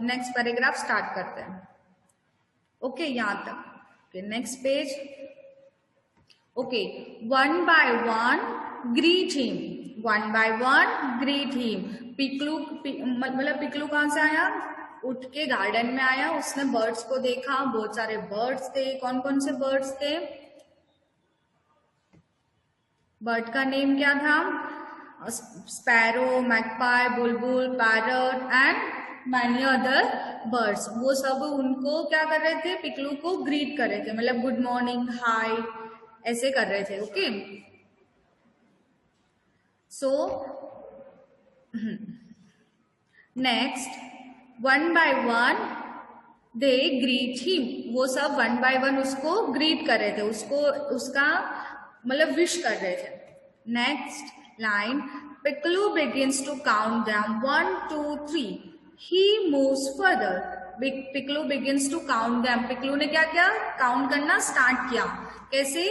Next paragraph start करते हैं। Okay, यहाँ तक। Okay, next page. Okay, one by one greet him, one by one greet him. Piklu मतलब पिकलू कहाँ से आया? उठ के गार्डन में आया, उसने बर्ड्स को देखा, बहुत सारे बर्ड्स थे। कौन कौन से बर्ड्स थे? बर्ड का नेम क्या था? Sparrow, magpie, Bulbul, parrot and many other birds. वो सब उनको क्या कर रहे थे? पिकलू को ग्रीट कर रहे थे, मतलब गुड मॉर्निंग, हाय ऐसे कर रहे थे। Okay, so next, one by one they greet him. वो सब वन बाय वन उसको ग्रीट कर रहे थे, उसको उसका मतलब विश कर रहे थे। Next line, Piklu begins to count them 1 2 3। He moves further. Piklu begins to count them. Piklu ने क्या किया? काउंट करना स्टार्ट किया। कैसे?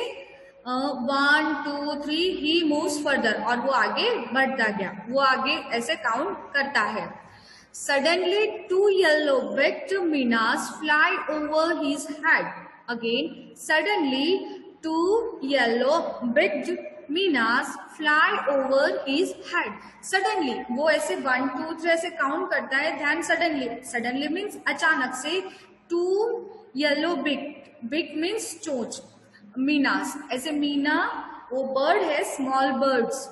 1 2 3, ही मूव्स फर्दर, और वो आगे बढ़ता गया, वो आगे ऐसे काउंट करता है। Suddenly, 2 yellow-beaked minnows fly over his head. Again, suddenly 2 yellow-beaked minnows fly over his head. Suddenly, वो ऐसे 1 2 3 ऐसे काउंट करता है, then suddenly means अचानक से। 2 yellow-beaked means चोंच, minnows ऐसे मीना वो बर्ड है, स्मॉल बर्ड्स,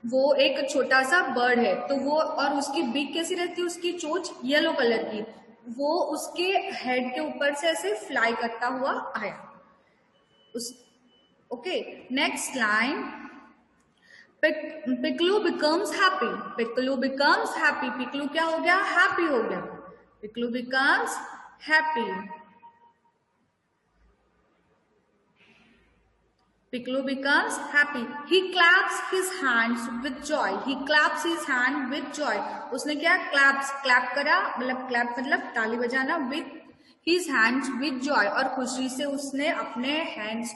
वो एक छोटा सा बर्ड है, तो वो, और उसकी बीक कैसी रहती है? उसकी चोंच येलो कलर की, वो उसके हेड के ऊपर से ऐसे फ्लाई करता हुआ आया उस। Okay, next line, Piklu becomes happy. Piklu becomes happy. Piklu क्या हो गया? हैप्पी हो गया। Piklu becomes happy. Piccolo becomes happy. He claps his hands with joy. He claps his hand with joy. उसने क्या? clap करा, मतलब clap मतलब ताली बजाना, with his hands with joy, और खुशी से उसने अपने hands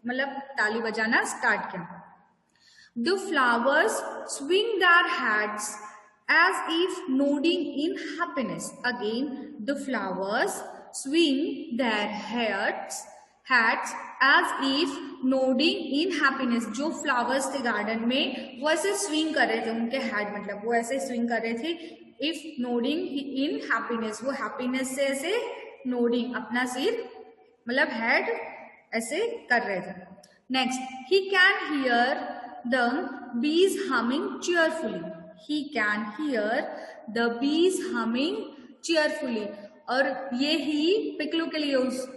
मतलब ताली बजाना स्टार्ट किया। The flowers swing their heads as if nodding in happiness. Again, the flowers swing their heads as if nodding in happiness. जो फ्लावर्स थे गार्डन में वो ऐसे स्विंग कर रहे थे, उनके हेड मतलब वो ऐसे स्विंग कर रहे थे। इफ नोडिंग इन हैप्पीनेस, वो हैप्पीनेस से ऐसे नोडिंग अपना सिर मतलब हेड ऐसे कर रहे थे। Next, he can hear the bees humming cheerfully. He can hear the bees humming cheerfully, और ये ही पिकलू के लिए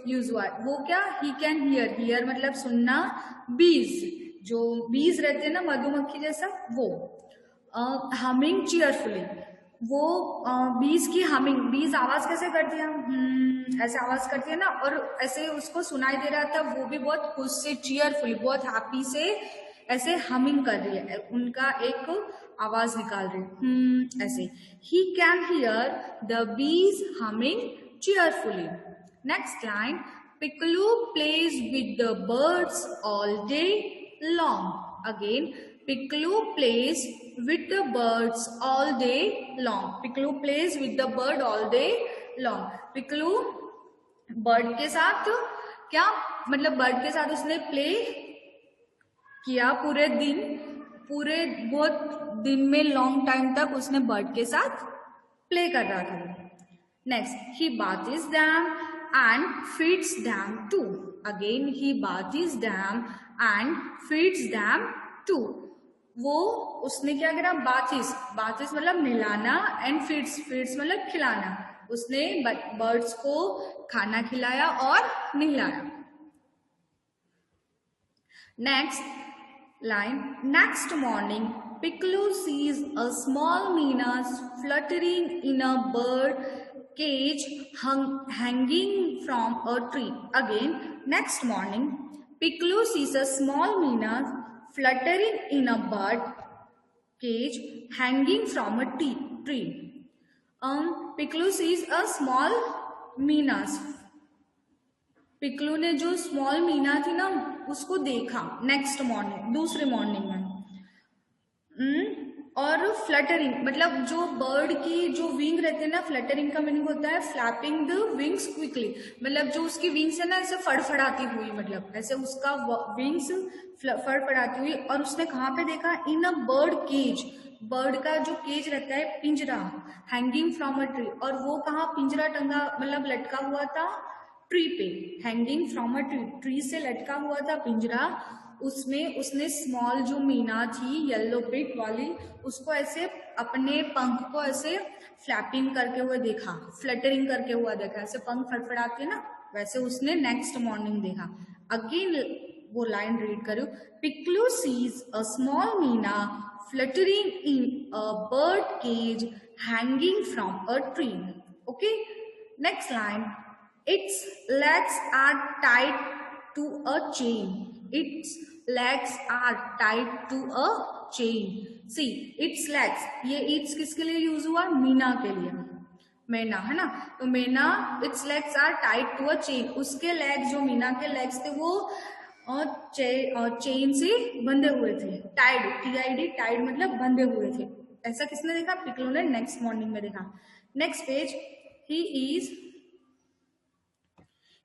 यूज हुआ। वो क्या? ही कैन हियर, हियर मतलब सुनना, बीज जो बीज रहते हैं ना मधुमक्खी जैसा, वो हमिंग चीयरफुली, वो बीज की हमिंग, बीज आवाज कैसे करती है? ऐसे आवाज करती है ना, और ऐसे उसको सुनाई दे रहा था, वो भी बहुत खुश से, चीयरफुली बहुत हैप्पी से ऐसे हमिंग कर रही है, उनका एक आवाज निकाल रही ऐसे। He can hear the bees humming cheerfully. Next line, Piklu plays with the birds all day long. Again, Piklu plays with the birds all day long. Piklu plays with the bird all day long. Piklu bird के साथ क्या मतलब bird के साथ उसने play किया पूरे दिन, पूरे बहुत दिन में लॉन्ग टाइम तक उसने बर्ड के साथ प्ले कर रहा था। Next, he baths them and feeds them too. Again, he baths them and feeds them too. वो उसने क्या करा? बाथिस, बाथिस मतलब नहलाना, एंड फीड्स, फीड्स मतलब खिलाना। उसने बर्ड्स को खाना खिलाया और नहलाया। Next line, next morning Piccolo sees a small Minas fluttering in a bird cage hanging from a tree. Again, next morning Piccolo sees a small Minas fluttering in a bird cage hanging from a tree. Piccolo sees a small Minas. Piklu ने जो small Meena थी ना उसको देखा next morning, दूसरे morning में। और fluttering मतलब जो बर्ड की जो विंग रहते हैं ना, फ्लटरिंग का मीनिंग होता है फ्लैपिंग द विंग्स क्विकली, मतलब जो उसकी विंग्स है ना ऐसे फड़फड़ाती हुई, मतलब ऐसे उसका विंग्स फड़फड़ाती हुई। और उसने कहाँ पे देखा? इन अ बर्ड केज, बर्ड का जो केज रहता है पिंजरा, हैंगिंग फ्रॉम अ ट्री, और वो कहाँ पिंजरा टंगा मतलब लटका हुआ था? ट्री पे, hanging from a tree, tree से लटका हुआ था पिंजरा। उसमें उसने स्मॉल जो मीना थी येलो बिट वाली, उसको ऐसे अपने पंख को ऐसे फ्लैपिंग करके हुए देखा, फ्लटरिंग करके हुआ देखा, ऐसे पंख फड़फड़ाते ना, वैसे उसने नेक्स्ट मॉर्निंग देखा। अगेन वो लाइन रीड करो, Piklu sees a small myna fluttering in a bird cage hanging from a tree. Okay, next line, its legs are tied to a chain. Its legs are tied to a chain. See, its legs, ये its किसके लिए use हुआ? मीना के लिए, मैना है ना, तो मैना its legs are tied to a chain, उसके लेग्स जो मीना के लेग्स थे वो चेन से बंधे हुए थे। टाइड, TID, टाइड मतलब बंधे हुए थे। ऐसा किसने देखा? पिक्लू ने नेक्स्ट मॉर्निंग में देखा। Next page,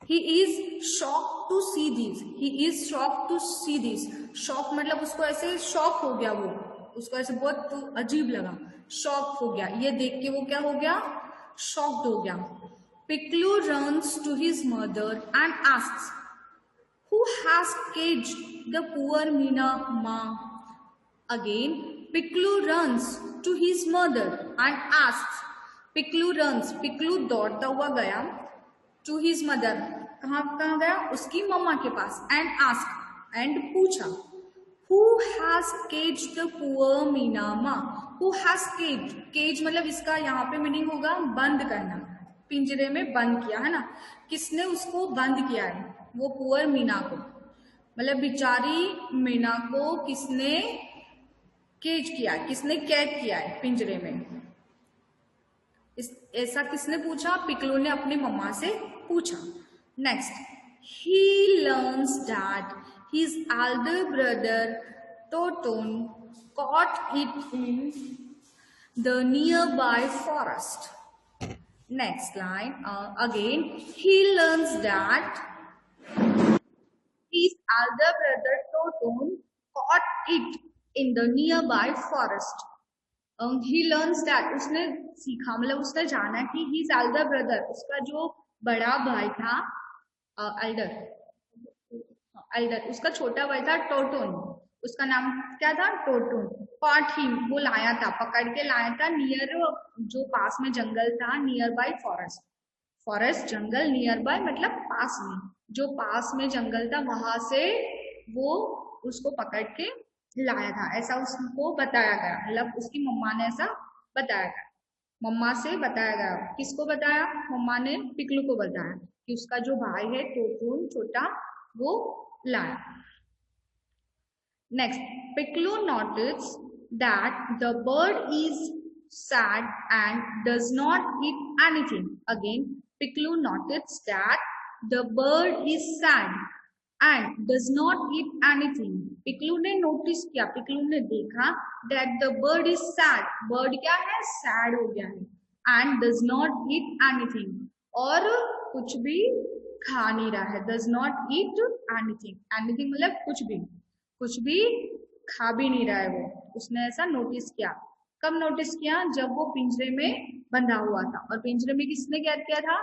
he is shocked to see this, he is shocked to see this, shock मतलब उसको ऐसे शॉक हो गया, वो उसको ऐसे बहुत अजीब लगा, शॉक हो गया, ये देख के वो क्या हो गया? शॉक्ड हो गया। पिक्लू runs to his mother and asks, who has caged the poor Meena Ma? Again, Piccolo runs to his mother and asks, Piccolo runs, Piccolo दौड़ता हुआ गया, to his mother, कहाँ गया? उसकी मम्मा के पास, and asked, and पूछा, who has caged the poor Meena Ma? Who has caged, cage मतलब इसका यहाँ पे मीनिंग होगा बंद करना, पिंजरे में बंद किया है ना, किसने उसको बंद किया है? वो पुअर मीना को, मतलब बेचारी मीना को किसने केज किया, किसने कैद किया है पिंजरे में? ऐसा किसने पूछा? पिक्लू ने अपनी मम्मा से पूछा। Next, he learns that his elder brother Toton caught it in the nearby forest. Next line, again, he learns that his elder brother Toton caught it in the nearby forest. He learns that, उसने सीखा मतलब उसने जाना कि his elder brother, उसका जो बड़ा भाई था, elder उसका छोटा भाई था टोटोन, उसका नाम क्या था? टोटोन। caught him, वो लाया था, पकड़ के लाया था, नियर जो पास में जंगल था, near by forest, forest jungle, near by मतलब पास में, जो पास में जंगल था वहां से वो उसको पकड़ के लाया था, ऐसा उसको बताया गया, मतलब उसकी मम्मा ने ऐसा बताया गया, मम्मा से बताया गया। किसको बताया? मम्मा ने पिक्लू को बताया कि उसका जो भाई है टोटून छोटा, वो लाया। Next, Piklu notice that the bird is sad and does not eat anything. Again, Piccolo noticed that the bird is sad and does not eat anything. Piccolo ने नोटिस किया, पिक्लू ने देखा that the bird is sad. bird क्या है? sad हो गया है, and does not eat anything, और कुछ भी खा नहीं रहा है, does not eat anything. anything मतलब कुछ भी खा भी नहीं रहा है वो, उसने ऐसा नोटिस किया। कब नोटिस किया? जब वो पिंजरे में बंधा हुआ था, और पिंजरे में किसने कैद किया था?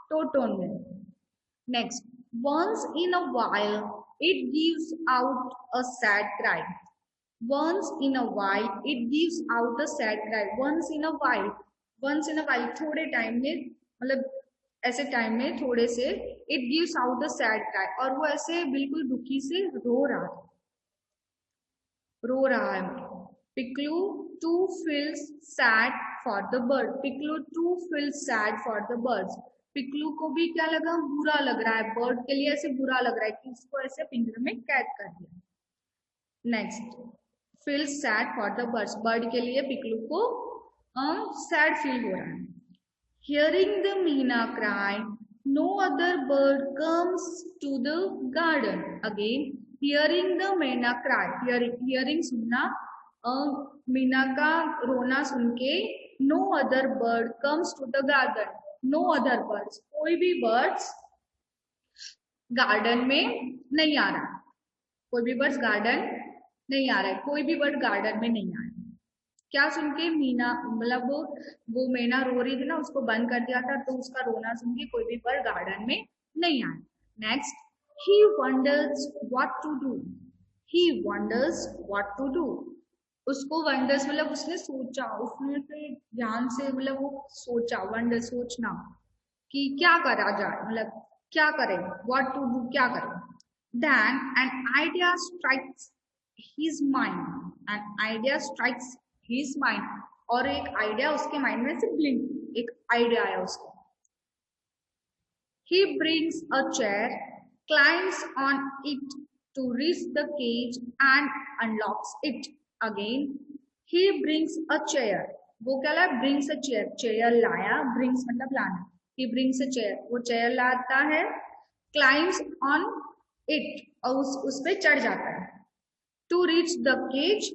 टोटोन ने। Next, once in a while it gives out a sad cry. once in a while it gives out a sad cry. once in a while थोड़े टाइम में, मतलब ऐसे टाइम में थोड़े से, it gives out a sad cry, और वो ऐसे बिल्कुल दुखी से रो रहा है। पिक्लू too feels sad for the bird. Piccolo too feels sad for the birds. पिक्लू को भी क्या लगा? बुरा लग रहा है, बर्ड के लिए ऐसे बुरा लग रहा है कि उसको ऐसे पिंजरे में कैद कर दिया। Next, feel sad for the birds, bird के लिए पिक्लू को सैड फील हो रहा है। Hearing the Meena cry, no other bird comes to the garden. Again, hearing the Meena cry, hearing सुनना, मीना का रोना सुन के no other bird comes to the garden, no other birds, कोई भी बर्ड्स गार्डन में नहीं आ रहा, कोई भी बर्ड्स गार्डन नहीं आ रहा है, कोई भी बर्ड गार्डन में नहीं आ रहा है। क्या सुन के? मीना, मतलब वो मीना रो रही थी ना, उसको बंद कर दिया था, तो उसका रोना सुन के कोई भी बर्ड गार्डन में नहीं आया। Next, he wonders what to do, he wonders what to do, उसको वंडर्स मतलब उसने सोचा, उसने फिर ध्यान से मतलब वो सोचा, वंडर सोचना कि क्या करा जाए, मतलब क्या करें, व्हाट टू डू, क्या करें। Then an idea strikes his mind, an idea strikes his mind, और एक आइडिया उसके माइंड में से ब्लिंक, एक आइडिया आया उसको। He brings a chair, climbs on it to reach the cage and unlocks it. Again, he brings a chair. वो क्या लाया? Brings a chair. Chair लाया. Brings मतलब लाना. He brings a chair. वो chair लाता है. Climbs on it. और उस पे चढ़ जाता है. To reach the cage,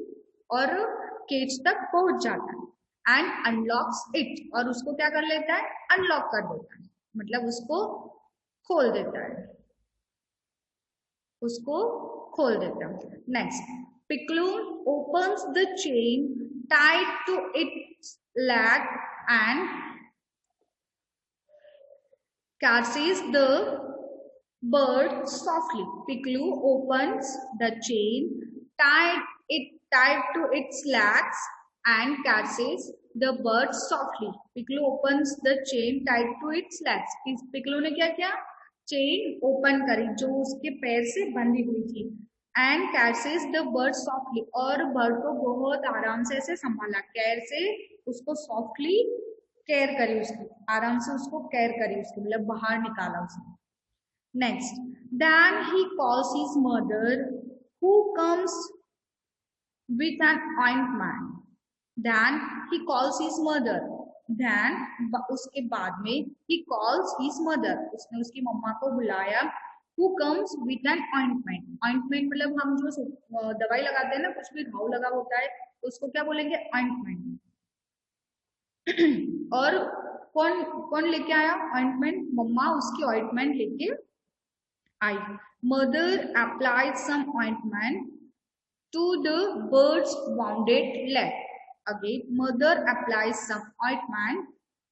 और केज तक पहुंच जाता है. And unlocks it. और उसको क्या कर लेता है? Unlock कर देता है, मतलब उसको खोल देता है, उसको खोल देता है। Next, Piklu opens the chain tied to its leg and catches the bird softly. Piccolo opens the chain tied to its legs and catches the bird softly. Piccolo opens the chain tied to its legs. Piccolo ने क्या किया? Chain open करी जो उसके पैर से बंधी हुई थी, and catches the bird softly, और बर्ड को बहुत आराम से ऐसे संभाला, केयर से उसको सॉफ्टली केयर करी, उसकी आराम से उसको केयर करी, उसको मतलब बाहर निकाला उसने। Next, then he calls his mother who comes with an ointment, then he calls his mother, then उसके बाद में ही कॉल्स हिज मदर, उसने उसकी मम्मा को बुलाया, who comes with an ointment, ointment मतलब हम जो दवाई लगाते हैं ना, कुछ भी घाव लगा होता है उसको क्या बोलेंगे? ऑइंटमेंट। और कौन कौन लेके आया ऑइंटमेंट? मम्मा उसकी ऑइंटमेंट लेके आई। Mother applied some ointment to the bird's wounded leg. Again, mother applies some ointment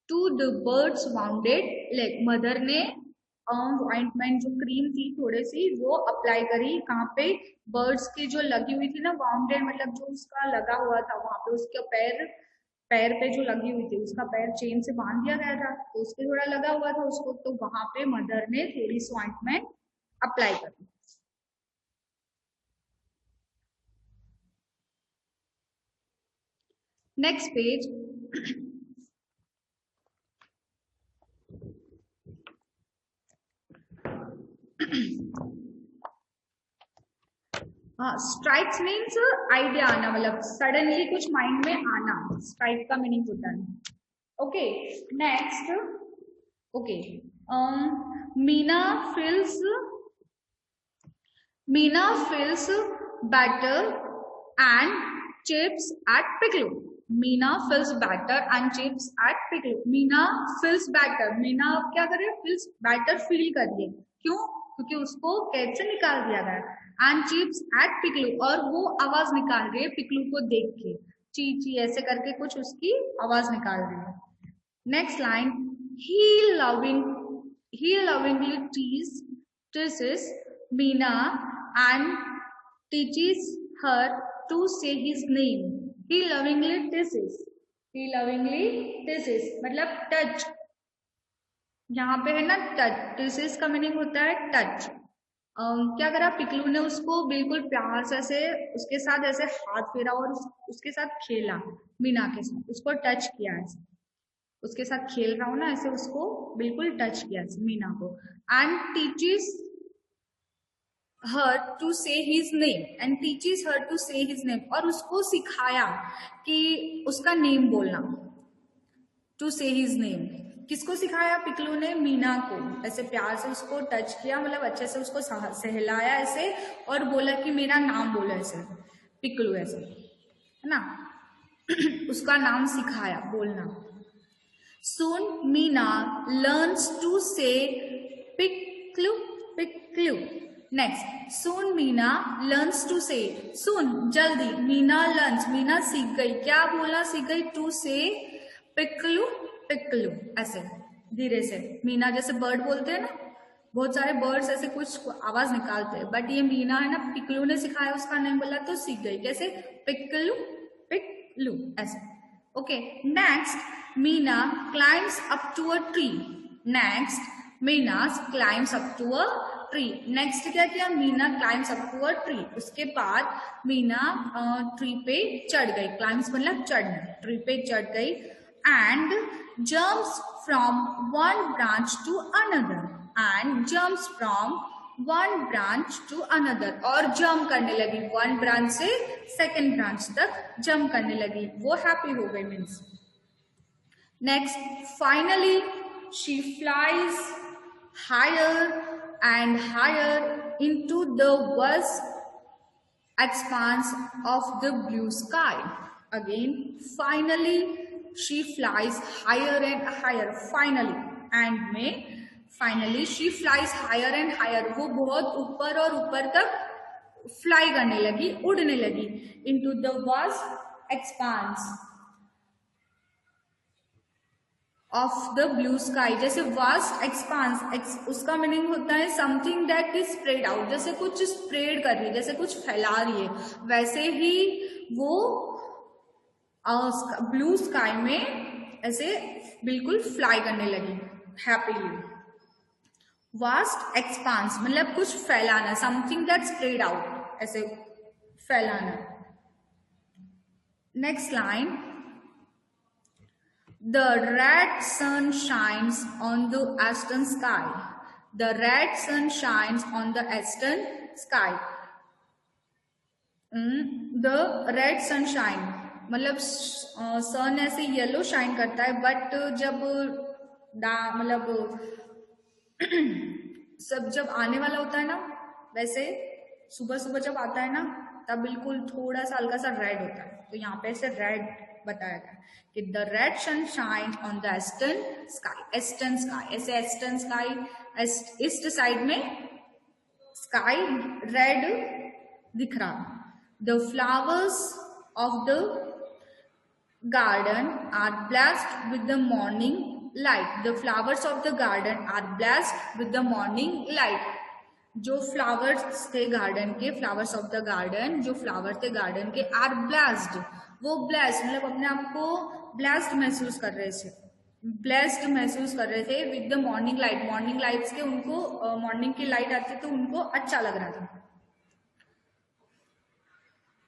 to the bird's wounded leg. Mother ने ointment जो क्रीम थी थोड़ी सी वो अप्लाई करी, कहाँ पे? बर्ड्स की जो लगी हुई थी ना, वाउंडेड मतलब जो उसका लगा हुआ था वहां पे, उसका पैर पे जो लगी हुई थी, उसका पैर चेन से बांध दिया गया था, तो उसके थोड़ा लगा हुआ था उसको, तो वहां पे मदर ने थोड़ी सी ऑइंटमेंट अप्लाई करी। नेक्स्ट पेज, हाँ, स्ट्राइक्स मीन्स आइडिया आना, मतलब सडनली कुछ माइंड में आना, स्ट्राइक का मीनिंग होता है। Okay, next, okay, Meena feels better and chips at Piccolo. Meena feels better and chips at Piccolo. Meena feels better, Meena अब क्या करे? feels better feel कर रही है, क्यों? क्योंकि उसको कैद से निकाल दिया गया। and chips at Piccolo, और वो आवाज निकाल रही है पिकलू को देख के, ची ची ऐसे करके कुछ उसकी आवाज निकाल रही है। Next line, he lovingly teases Meena and teaches her to say his name. He lovingly teases मतलब टच, यहाँ पे है ना टच, टीसेस का मीनिंग होता है टच। क्या करा? पिकलू ने उसको बिल्कुल प्यार से ऐसे उसके साथ ऐसे हाथ फेरा और उसके साथ खेला, मीना के साथ उसको टच किया, ऐसे उसके साथ खेल रहा हूं ना, ऐसे उसको बिल्कुल टच किया मीना को। And teaches her to say his name, and teaches her to say his name, और उसको सिखाया कि उसका नेम बोलना, टू से हिज नेम। किसको सिखाया? पिकलू ने मीना को, ऐसे प्यार से उसको टच किया, मतलब अच्छे से उसको सहलाया ऐसे, और बोला कि मेरा नाम बोलो ऐसे, पिकलू ऐसे, है ना। उसका नाम सिखाया बोलना। Soon Meena learns to say picklu, picklu. Next, soon Meena learns to say, soon जल्दी, Meena learns, Meena सीख गई, क्या बोलना सीख गई, to say picklu, picklu, ऐसे धीरे से। मीना जैसे बर्ड बोलते हैं ना, बहुत सारे बर्ड्स ऐसे कुछ आवाज निकालते हैं, बट ये मीना है ना, पिकलू ने सिखाया, उसका नहीं बोला तो सीख गई। कैसे, पिकलू पिकलू, ऐसे। Okay, next, Meena climbs up to a tree. Next, Meena climbs up to a tree. Next क्या किया, Meena climbs up to a tree. उसके बाद मीना ट्री पे चढ़ गई। क्लाइम्स मतलब चढ़ना, ट्री पे चढ़ गई। And jumps from one branch to another, and jumps from one branch to another, और जंप करने लगी, वन ब्रांच से सेकेंड ब्रांच तक जंप करने लगी, वो हैप्पी हो गई means. Next, finally she flies higher and higher into the vast expanse of the blue sky. Again, finally she flies higher and higher, finally, end में finally she flies higher and higher, वो बहुत ऊपर और ऊपर तक fly करने लगी, उड़ने लगी। Into the vast expanse of the blue sky. जैसे वास्ट एक्सपांस, उसका मीनिंग होता है something that is spread out, जैसे कुछ स्प्रेड कर रही है, जैसे कुछ फैला रही है, वैसे ही वो ब्लू स्काई में ऐसे बिल्कुल फ्लाई करने लगी हैप्पीली। वास्ट एक्सपांस मतलब कुछ फैलाना, समथिंग दैट स्प्रेड आउट, ऐसे फैलाना। Next line, the red sun shines on the eastern sky. The red sun shines on the eastern sky. The red sunshine मतलब सन ऐसे येलो शाइन करता है, but जब मतलब सब जब आने वाला होता है ना, वैसे सुबह सुबह जब आता है ना, तब बिल्कुल थोड़ा सा हल्का सा रेड होता है। तो यहाँ पे ऐसे रेड बताया गया कि the red sun shine on the eastern sky. Eastern sky, ऐसे ईस्टर्न स्काई, ईस्ट साइड में स्काई रेड दिख रहा। The flowers of the garden are blessed with the morning light. The flowers of the garden are blessed with the morning light. जो flowers थे garden के, flowers of the garden, जो flower थे garden के, are blessed, वो blessed मतलब अपने आप को ब्लेस्ड महसूस कर रहे थे, ब्लेस्ड महसूस कर रहे थे with the morning light. Morning lights के उनको मॉर्निंग की लाइट आती तो उनको अच्छा लग रहा था।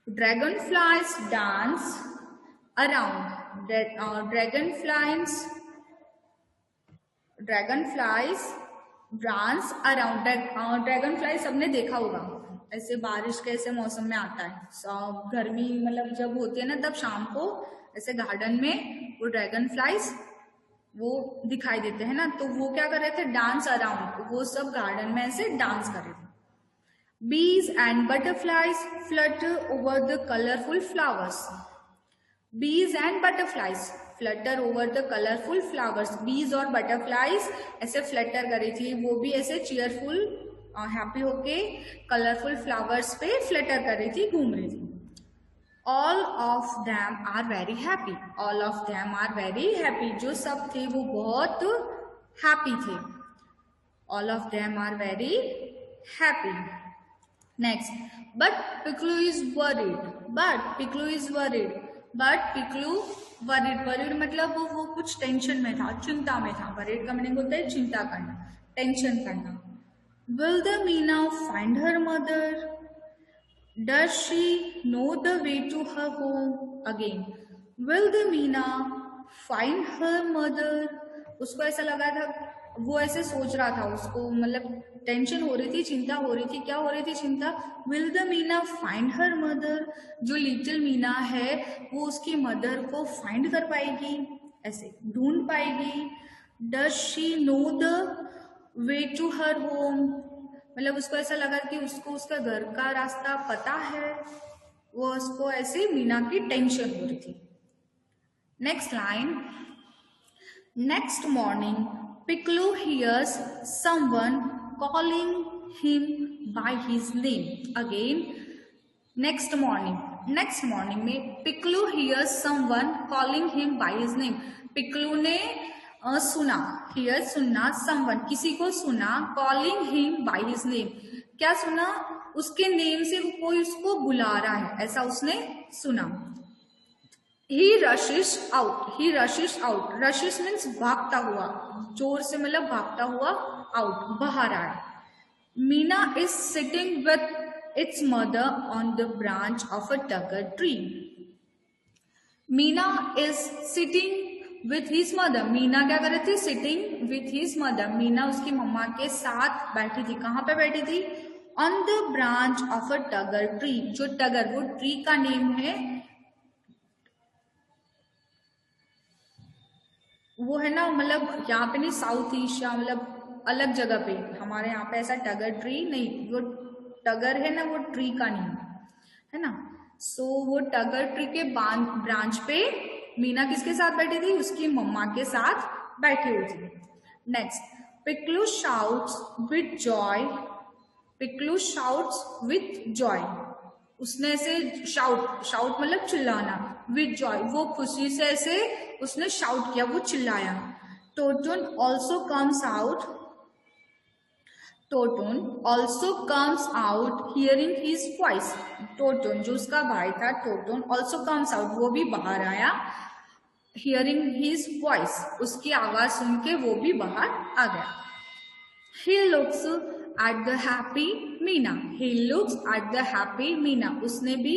Dragon flies dance around, dragonflies dance around। Dragonfly सबने देखा होगा, ऐसे बारिश के ऐसे मौसम में आता है, सब गर्मी मतलब जब होती है ना, तब शाम को ऐसे गार्डन में वो ड्रैगनफ्लाइज वो दिखाई देते हैं ना, तो वो क्या कर रहे थे, डांस अराउंड, वो सब गार्डन में ऐसे डांस कर रहे थे। Bees and butterflies flutter over the colorful flowers. Bees and butterflies flutter over the colorful flowers. Bees और butterflies ऐसे flutter कर रही थी, वो भी ऐसे cheerful हैप्पी होके कलरफुल फ्लावर्स पे flutter कर रही थी, घूम रही थी। All of them are very happy. All of them are very happy. जो सब थे वो बहुत happy थे। All of them are very happy. Next, but Picklu is worried. But Picklu is worried. But Picklu worried. Worried मतलब वो कुछ tension में था, चिंता में था। worried का मीनिंग होता है चिंता करना, टेंशन करना। Will the Meena find her mother? Does she know the way to her home? Again, will the Meena find her mother? उसको ऐसा लगा था, वो ऐसे सोच रहा था, उसको मतलब टेंशन हो रही थी, चिंता हो रही थी। क्या हो रही थी चिंता? Will the Meena find her mother, जो लिटिल मीना है वो उसकी मदर को फाइंड कर पाएगी, ऐसे ढूंढ पाएगी। Does she know the way to her home, मतलब उसको ऐसा लगा कि उसको उसका घर का रास्ता पता है, वो उसको ऐसे मीना की टेंशन हो रही थी। Next line. Next morning, Piccolo hears someone calling him by his name. Again, next morning में Piccolo hears someone calling him by his name. Piccolo ने सुना, hear सुनना, someone किसी को सुना, calling him by his name. क्या सुना? उसके नेम से कोई उसको बुला रहा है, ऐसा उसने सुना. He rushes out. Rushes means भागता हुआ, जोर से मतलब भागता हुआ, out बाहर आया. Meena is sitting with its mother on the branch of a tugger tree. Meena is sitting with his mother. Meena क्या कर रही थी? Sitting with his mother. Meena उसकी मम्मा के साथ बैठी थी. कहाँ पे बैठी थी? On the branch of a tugger tree. जो टगर, वो ट्री का नेम है, वो है ना, मतलब यहाँ पे नहीं, साउथ ईस्ट या मतलब अलग जगह पे. हमारे यहाँ पे ऐसा टगर ट्री नहीं, वो टगर है ना, वो ट्री का नहीं है ना. सो वो टगर ट्री के ब्रांच पे मीना किसके साथ बैठी थी? उसकी मम्मा के साथ बैठी हुई थी. Next, Piklu shouts with joy. Piklu shouts with joy. उसने ऐसे शाउट मतलब चिल्लाना. विथ जॉय, वो खुशी से ऐसे उसने शाउट किया, वो चिल्लाया. Totan also comes out. Totan also comes out hearing his voice. Totan जो उसका भाई था, टोटन ऑल्सो कम्स आउट, वो भी बाहर आया. हियरिंग हिज वॉइस, उसकी आवाज सुन के वो भी बाहर आ गया. He looks at the happy Meena. He looks at the happy Meena. उसने भी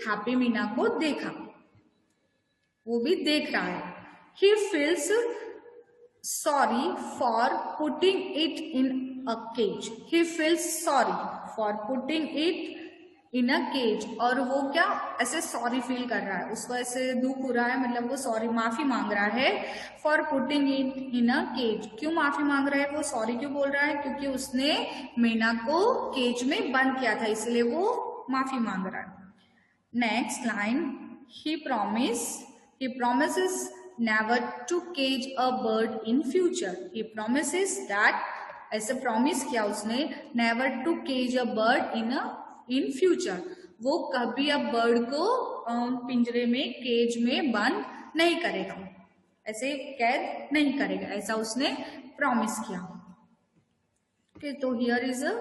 happy मीना को देखा, वो भी देख रहा है. He feels sorry for putting it in a cage. He feels sorry for putting it in a cage. और वो क्या ऐसे सॉरी फील कर रहा है, उसको ऐसे दुख हो रहा है, मतलब वो सॉरी माफी मांग रहा है. For putting it in a cage. क्यों माफी मांग रहा है, वो सॉरी क्यों बोल रहा है? क्योंकि उसने मीना को केज में बंद किया था, इसलिए वो माफी मांग रहा है. Next line. He promises never to cage a bird in future. He promises that, ऐसे प्रॉमिस किया उसने, never to cage a bird in future. वो कभी अब बर्ड को पिंजरे में, केज में बंद नहीं करेगा, ऐसे कैद नहीं करेगा, ऐसा उसने प्रॉमिस किया. ओके, तो हियर इज अ